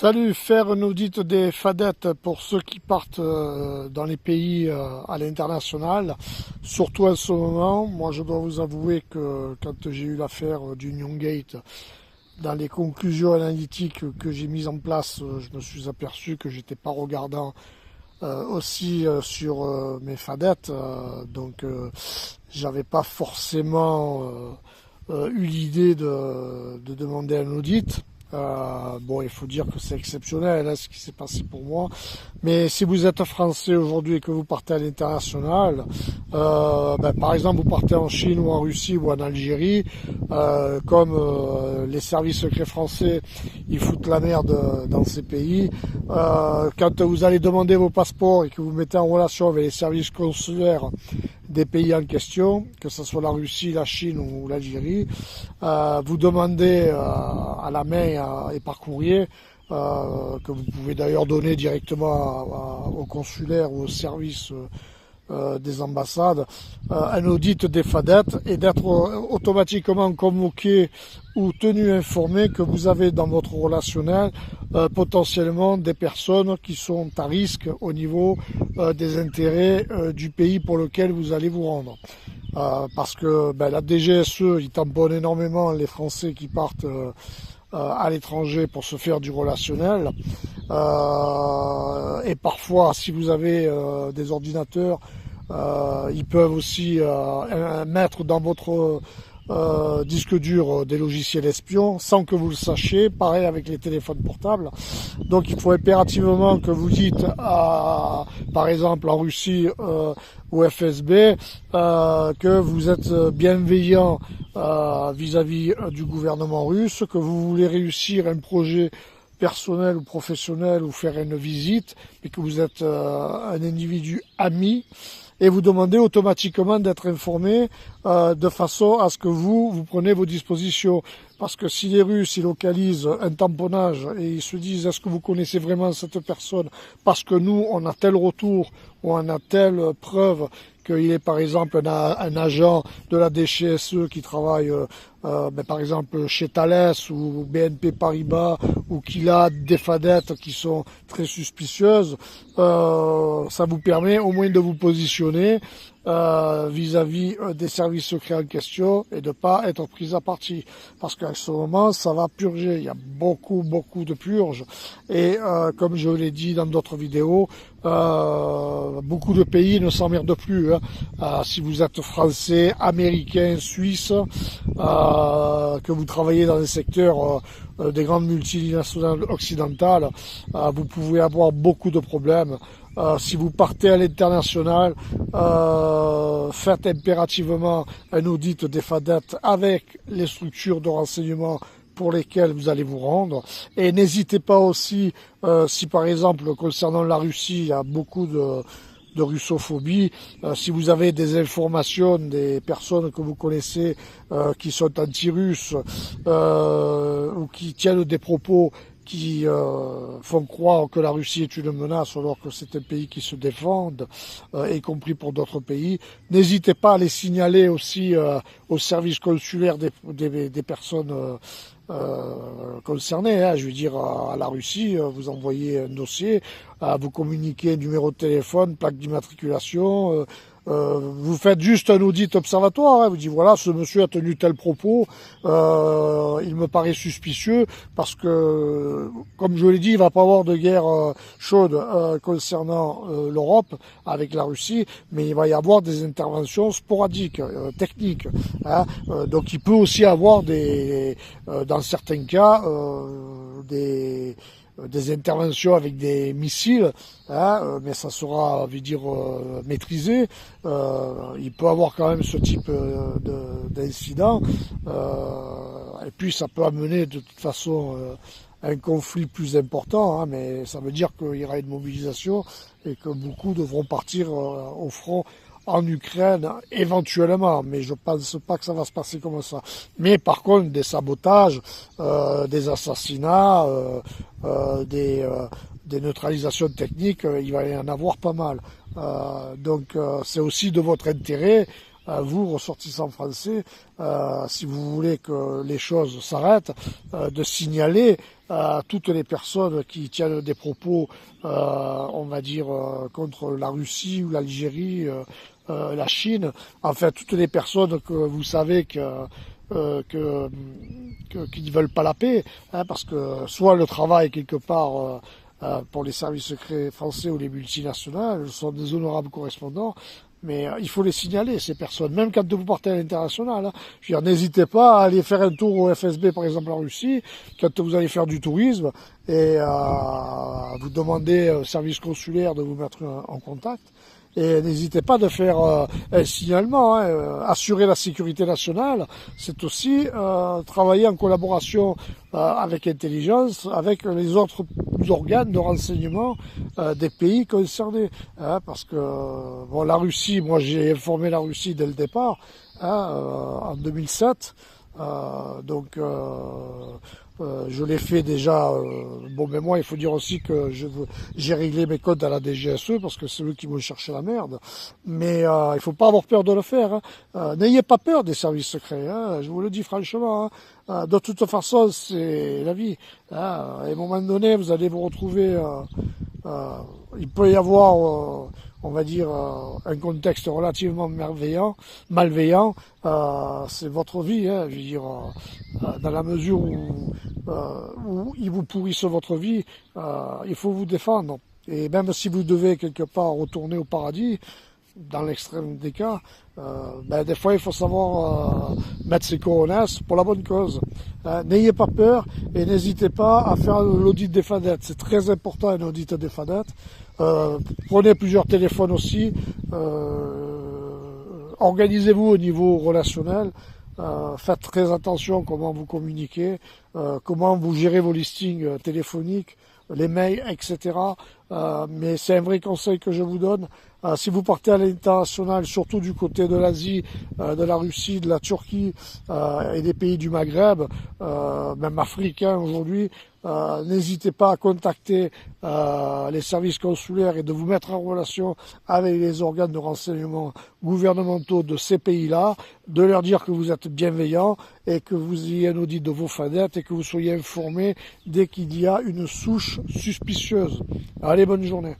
Salut, faire un audit des fadettes pour ceux qui partent dans les pays à l'international, surtout en ce moment. Moi, je dois vous avouer que quand j'ai eu l'affaire d'Union Gate, dans les conclusions analytiques que j'ai mises en place, je me suis aperçu que j'étais pas regardant aussi sur mes fadettes, j'avais pas forcément eu l'idée de demander un audit. Bon, il faut dire que c'est exceptionnel ce qui s'est passé pour moi. Mais si vous êtes français aujourd'hui et que vous partez à l'international, par exemple vous partez en Chine ou en Russie ou en Algérie, comme les services secrets français, ils foutent la merde dans ces pays. Quand vous allez demander vos passeports et que vous mettez en relation avec les services consulaires des pays en question, que ce soit la Russie, la Chine ou l'Algérie, vous demandez à la main et par courrier, que vous pouvez d'ailleurs donner directement au consulaire ou au service des ambassades, un audit des fadettes et d'être automatiquement convoqué ou tenu informé que vous avez dans votre relationnel potentiellement des personnes qui sont à risque au niveau des intérêts du pays pour lequel vous allez vous rendre. Parce que la DGSE, il tamponne énormément les Français qui partent à l'étranger pour se faire du relationnel. Et parfois, si vous avez des ordinateurs, ils peuvent aussi mettre dans votre disque dur des logiciels espions sans que vous le sachiez. Pareil avec les téléphones portables. Donc il faut impérativement que vous dites, par exemple en Russie ou FSB, que vous êtes bienveillant vis-à-vis du gouvernement russe, que vous voulez réussir un projet personnel ou professionnel ou faire une visite, mais que vous êtes un individu ami, et vous demandez automatiquement d'être informé de façon à ce que vous prenez vos dispositions. Parce que si les Russes ils localisent un tamponnage et ils se disent est-ce que vous connaissez vraiment cette personne parce que nous on a tel retour ou on a telle preuve qu'il est par exemple un agent de la DGSE qui travaille par exemple chez Thales ou BNP Paribas ou qu'il a des fadettes qui sont très suspicieuses, ça vous permet au moins de vous positionner vis-à-vis des services secrets en question et de pas être pris à partie. Parce qu'à ce moment, ça va purger. Il y a beaucoup de purges. Et comme je l'ai dit dans d'autres vidéos, beaucoup de pays ne s'emmerdent plus. Si vous êtes français, américain, suisse, que vous travaillez dans les secteurs des grandes multinationales occidentales, vous pouvez avoir beaucoup de problèmes. Si vous partez à l'international, faites impérativement un audit des fadettes avec les structures de renseignement pour lesquelles vous allez vous rendre. Et n'hésitez pas aussi, si par exemple concernant la Russie, il y a beaucoup de russophobie, si vous avez des informations des personnes que vous connaissez qui sont anti-russes ou qui tiennent des propos qui font croire que la Russie est une menace alors que c'est un pays qui se défend, y compris pour d'autres pays. N'hésitez pas à les signaler aussi au service consulaire des personnes concernées. Je veux dire, à la Russie, vous envoyez un dossier, vous communiquez un numéro de téléphone, plaque d'immatriculation, vous faites juste un audit observatoire, vous dites voilà, ce monsieur a tenu tel propos, il me paraît suspicieux parce que, comme je l'ai dit, il va pas avoir de guerre chaude concernant l'Europe avec la Russie, mais il va y avoir des interventions sporadiques, techniques. Donc il peut aussi avoir dans certains cas, des interventions avec des missiles, mais ça sera, maîtrisé. Il peut avoir quand même ce type d'incident, et puis ça peut amener de toute façon un conflit plus important, mais ça veut dire qu'il y aura une mobilisation et que beaucoup devront partir au front en Ukraine éventuellement, mais je pense pas que ça va se passer comme ça. Mais par contre, des sabotages, des assassinats, des neutralisations techniques, il va y en avoir pas mal. Donc c'est aussi de votre intérêt vous, ressortissants français, si vous voulez que les choses s'arrêtent, de signaler à toutes les personnes qui tiennent des propos, on va dire, contre la Russie ou l'Algérie, la Chine, enfin toutes les personnes que vous savez qui ne veulent pas la paix, hein, parce que soit le travail quelque part pour les services secrets français ou les multinationales sont des honorables correspondants, mais il faut les signaler, ces personnes, même quand vous partez à l'international. Hein. Je veux dire, n'hésitez pas à aller faire un tour au FSB, par exemple en Russie, quand vous allez faire du tourisme, et vous demandez au service consulaire de vous mettre en contact. Et n'hésitez pas de faire un signalement, hein, assurer la sécurité nationale, c'est aussi travailler en collaboration avec intelligence, avec les autres organes de renseignement des pays concernés. Hein, parce que bon, la Russie, moi j'ai informé la Russie dès le départ, hein, en 2007. Je l'ai fait déjà. Bon, mais moi, il faut dire aussi que j'ai réglé mes comptes à la DGSE parce que c'est eux qui m'ont cherché la merde. Mais il faut pas avoir peur de le faire. Hein. N'ayez pas peur des services secrets. Hein. Je vous le dis franchement. Hein. De toute façon, c'est la vie. Hein. À un moment donné, vous allez vous retrouver. Il peut y avoir, on va dire, un contexte relativement malveillant. C'est votre vie, hein, je veux dire, dans la mesure où ils vous pourrissent votre vie, il faut vous défendre. Et même si vous devez quelque part retourner au paradis, dans l'extrême des cas, des fois il faut savoir mettre ses coronas pour la bonne cause. N'ayez pas peur et n'hésitez pas à faire l'audit des fadettes. C'est très important un audit des fadettes. Prenez plusieurs téléphones aussi. Organisez-vous au niveau relationnel. Faites très attention comment vous communiquez, comment vous gérez vos listings téléphoniques, les mails, etc. Mais c'est un vrai conseil que je vous donne. Si vous partez à l'international, surtout du côté de l'Asie, de la Russie, de la Turquie et des pays du Maghreb, même africains aujourd'hui, n'hésitez pas à contacter les services consulaires et de vous mettre en relation avec les organes de renseignement gouvernementaux de ces pays-là, de leur dire que vous êtes bienveillants et que vous ayez un audit de vos fadettes et que vous soyez informés dès qu'il y a une souche suspicieuse. Allez, bonne journée.